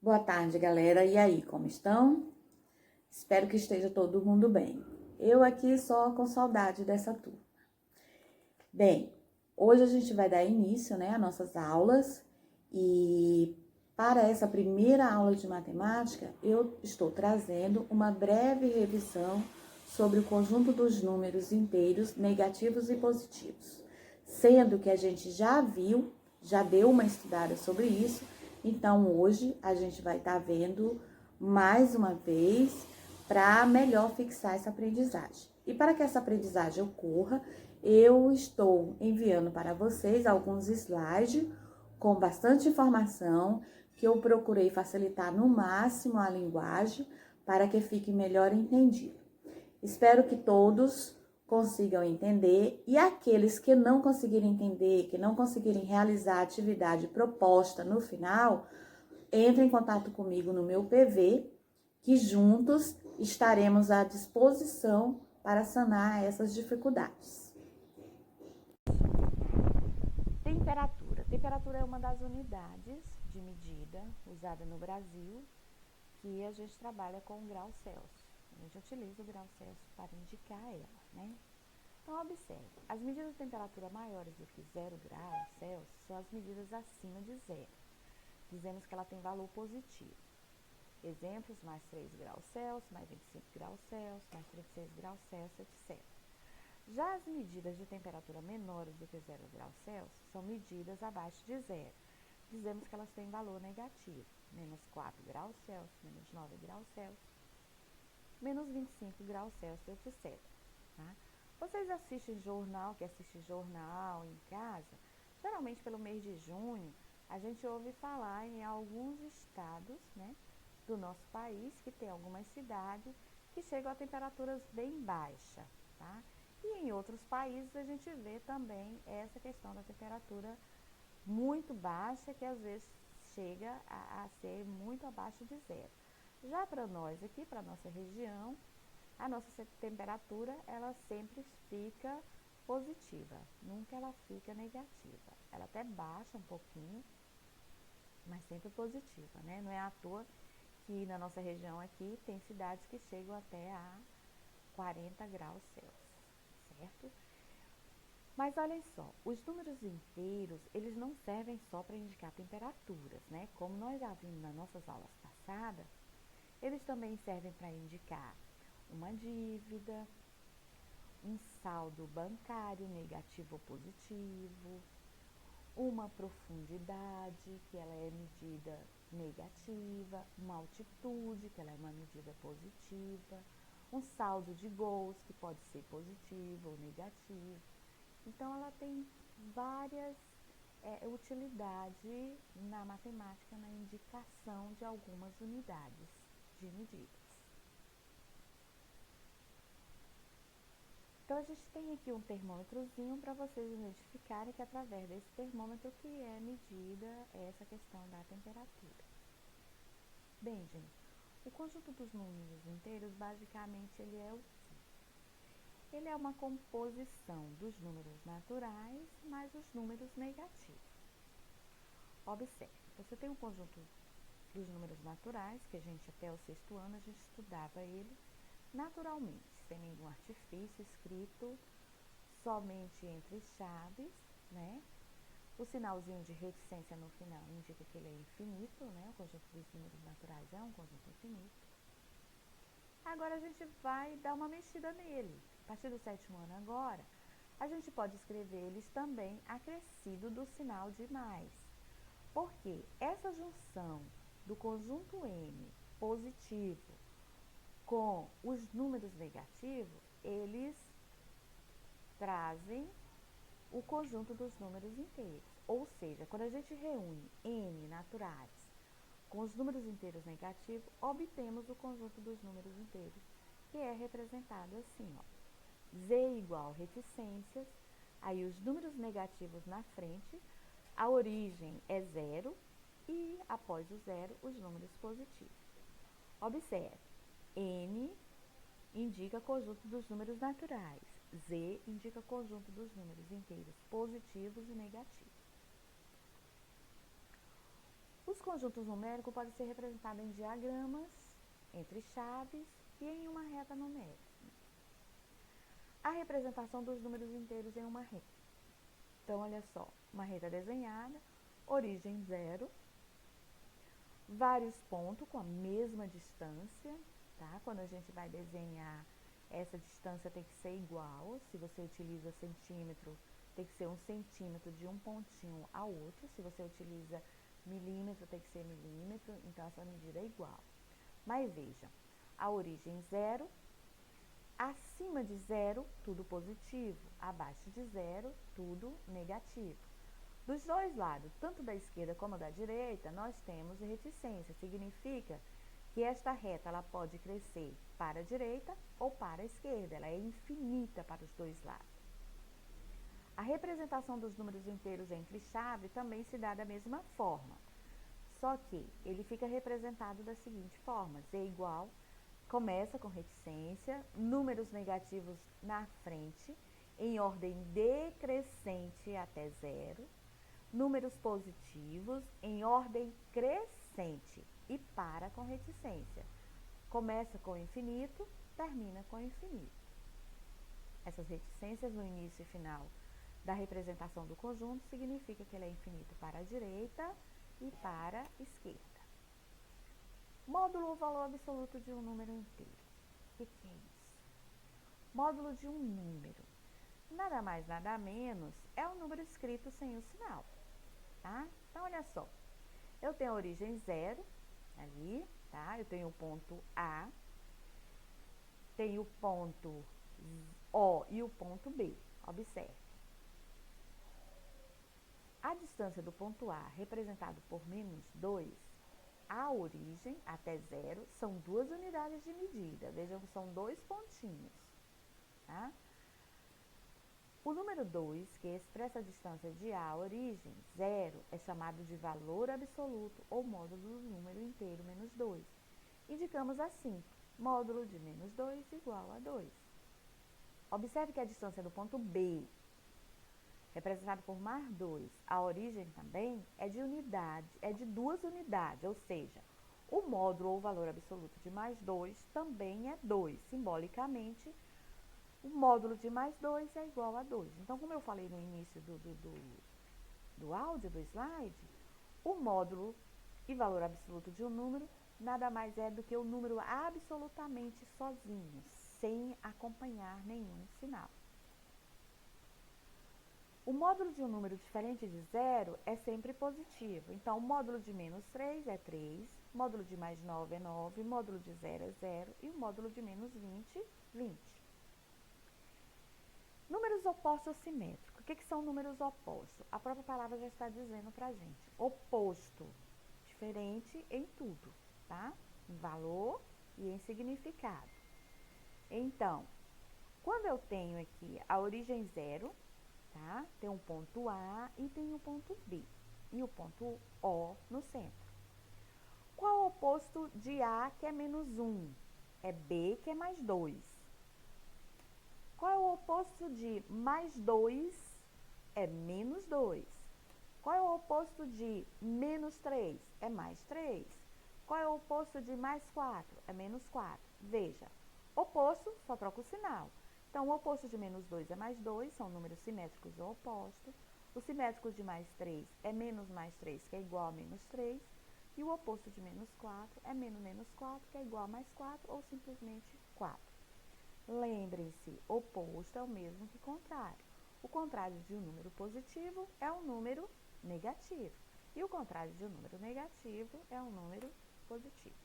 Boa tarde, galera. E aí, como estão? Espero que esteja todo mundo bem. Eu aqui só com saudade dessa turma. Bem, hoje a gente vai dar início, às nossas aulas e para essa primeira aula de matemática, eu estou trazendo uma breve revisão sobre o conjunto dos números inteiros negativos e positivos, sendo que a gente já deu uma estudada sobre isso. Então, hoje a gente vai estar vendo mais uma vez para melhor fixar essa aprendizagem. E para que essa aprendizagem ocorra, eu estou enviando para vocês alguns slides com bastante informação que eu procurei facilitar no máximo a linguagem para que fique melhor entendido. Espero que todos consigam entender e aqueles que não conseguirem entender, que não conseguirem realizar a atividade proposta no final, entrem em contato comigo no meu PV, que juntos estaremos à disposição para sanar essas dificuldades. Temperatura. Temperatura é uma das unidades de medida usada no Brasil que a gente trabalha com o grau Celsius. A gente utiliza o grau Celsius para indicar ela, Então, observe, as medidas de temperatura maiores do que 0 graus Celsius são as medidas acima de zero. Dizemos que ela tem valor positivo. Exemplos, mais 3 graus Celsius, mais 25 graus Celsius, mais 36 graus Celsius, etc. Já as medidas de temperatura menores do que 0 graus Celsius são medidas abaixo de zero. Dizemos que elas têm valor negativo, menos 4 graus Celsius, menos 9 graus Celsius, menos 25 graus Celsius, etc. Tá? Vocês assistem jornal, que assiste jornal em casa, geralmente pelo mês de junho, a gente ouve falar em alguns estados, do nosso país, que tem algumas cidades que chegam a temperaturas bem baixas, tá? E em outros países a gente vê também essa questão da temperatura muito baixa, que às vezes chega a ser muito abaixo de zero. Já para nós aqui, para a nossa região, a nossa temperatura, ela sempre fica positiva, nunca ela fica negativa. Ela até baixa um pouquinho, mas sempre positiva, Não é à toa que na nossa região aqui tem cidades que chegam até a 40 graus Celsius, certo? Mas olhem só, os números inteiros, eles não servem só para indicar temperaturas, Como nós já vimos nas nossas aulas passadas, eles também servem para indicar uma dívida, um saldo bancário negativo ou positivo, uma profundidade, que ela é medida negativa, uma altitude, que ela é uma medida positiva, um saldo de gols, que pode ser positivo ou negativo. Então, ela tem várias utilidades na matemática, na indicação de algumas unidades de medidas. Então, a gente tem aqui um termômetrozinho para vocês identificarem que através desse termômetro que é medida essa questão da temperatura. Bem, gente, o conjunto dos números inteiros, basicamente, ele é o quê? Ele é uma composição dos números naturais mais os números negativos. Observe, você tem um conjunto dos números naturais, que a gente até o 6º ano, a gente estudava ele naturalmente, sem nenhum artifício, escrito somente entre chaves, O sinalzinho de reticência no final indica que ele é infinito, O conjunto dos números naturais é um conjunto infinito. Agora a gente vai dar uma mexida nele. A partir do 7º ano agora, a gente pode escrever eles também acrescido do sinal de mais. Porque essa junção do conjunto M positivo com os números negativos, eles trazem o conjunto dos números inteiros. Ou seja, quando a gente reúne N naturais com os números inteiros negativos, obtemos o conjunto dos números inteiros, que é representado assim, Z igual reticências, aí os números negativos na frente, a origem é zero e após o zero, os números positivos. Observe, N indica conjunto dos números naturais, Z indica conjunto dos números inteiros positivos e negativos. Os conjuntos numéricos podem ser representados em diagramas, entre chaves e em uma reta numérica. A representação dos números inteiros em uma reta. Então, olha só, uma reta desenhada, origem 0, vários pontos com a mesma distância, tá? Quando a gente vai desenhar, essa distância tem que ser igual. Se você utiliza centímetro, tem que ser 1 centímetro de um pontinho ao outro. Se você utiliza milímetro, tem que ser milímetro. Então, essa medida é igual. Mas veja, a origem 0, acima de 0, tudo positivo. Abaixo de 0, tudo negativo. Dos dois lados, tanto da esquerda como da direita, nós temos reticência. Significa que esta reta ela pode crescer para a direita ou para a esquerda. Ela é infinita para os dois lados. A representação dos números inteiros entre chave também se dá da mesma forma. Só que ele fica representado da seguinte forma. Z igual, começa com reticência, números negativos na frente, em ordem decrescente até 0. Números positivos em ordem crescente e para com reticência. Começa com infinito, termina com infinito. Essas reticências no início e final da representação do conjunto significa que ele é infinito para a direita e para a esquerda. Módulo ou valor absoluto de um número inteiro. O que é isso? Módulo de um número. Nada mais, nada menos, é o número escrito sem o sinal. Tá? Então, olha só. Eu tenho a origem 0 ali, tá? Eu tenho o ponto A, tenho o ponto O e o ponto B. Observe. A distância do ponto A, representado por menos 2, a origem até 0, são 2 unidades de medida. Vejam que são 2 pontinhos. Tá? O número 2, que expressa a distância de A à origem, 0, é chamado de valor absoluto ou módulo do número inteiro menos 2. Indicamos assim, módulo de menos 2 igual a 2. Observe que a distância do ponto B, representado por mais 2, a origem também é de unidade, é de 2 unidades, ou seja, o módulo ou valor absoluto de mais 2 também é 2, simbolicamente. O módulo de mais 2 é igual a 2. Então, como eu falei no início do áudio, do slide, o módulo e valor absoluto de um número nada mais é do que o número absolutamente sozinho, sem acompanhar nenhum sinal. O módulo de um número diferente de 0 é sempre positivo. Então, o módulo de menos 3 é 3, módulo de mais 9 é 9, módulo de 0 é 0 e o módulo de menos 20, 20. Números opostos ou simétricos. O que são números opostos? A própria palavra já está dizendo pra gente. Oposto, diferente em tudo, tá? Em valor e em significado. Então, quando eu tenho aqui a origem 0, tá? Tem um ponto A e tem um ponto B. E o ponto O no centro. Qual é o oposto de A, que é menos 1? É B, que é mais 2. Qual é o oposto de mais 2? É menos 2. Qual é o oposto de menos 3? É mais 3. Qual é o oposto de mais 4? É menos 4. Veja, oposto só troca o sinal. Então, o oposto de menos 2 é mais 2, são números simétricos ou opostos. O simétrico de mais 3 é menos mais 3, que é igual a menos 3. E o oposto de menos 4 é menos 4, que é igual a mais 4, ou simplesmente 4. Lembrem-se, oposto é o mesmo que contrário. O contrário de um número positivo é um número negativo. E o contrário de um número negativo é um número positivo.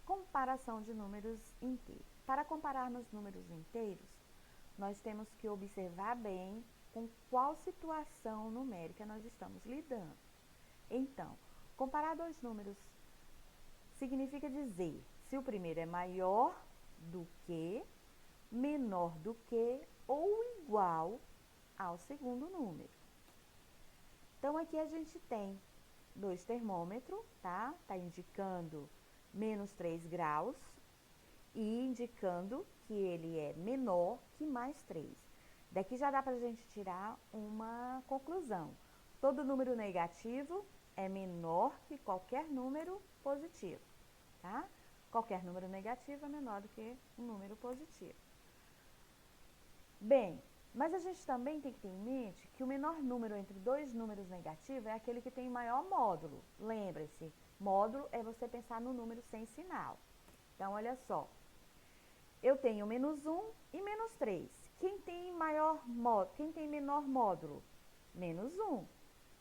Comparação de números inteiros. Para compararmos números inteiros, nós temos que observar bem com qual situação numérica nós estamos lidando. Então, comparar dois números significa dizer se o primeiro é maior do que, menor do que ou igual ao segundo número. Então, aqui a gente tem 2 termômetros, tá? Tá indicando menos 3 graus e indicando que ele é menor que mais 3. Daqui já dá pra gente tirar uma conclusão. Todo número negativo é menor que qualquer número positivo, tá? Qualquer número negativo é menor do que um número positivo. Bem, mas a gente também tem que ter em mente que o menor número entre dois números negativos é aquele que tem maior módulo. Lembre-se, módulo é você pensar no número sem sinal. Então, olha só. Eu tenho menos 1 e menos 3. Quem tem menor módulo? Menos 1.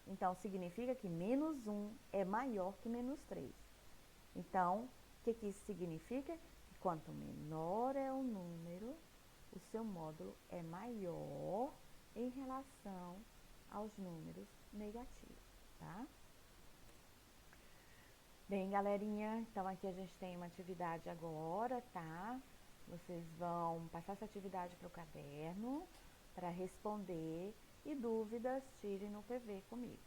Então, significa que menos 1 é maior que menos 3. Então, o que isso significa? Que quanto menor é o número, o seu módulo é maior em relação aos números negativos, tá? Bem, galerinha, então aqui a gente tem uma atividade agora, tá? Vocês vão passar essa atividade para o caderno para responder e dúvidas tirem no PV comigo,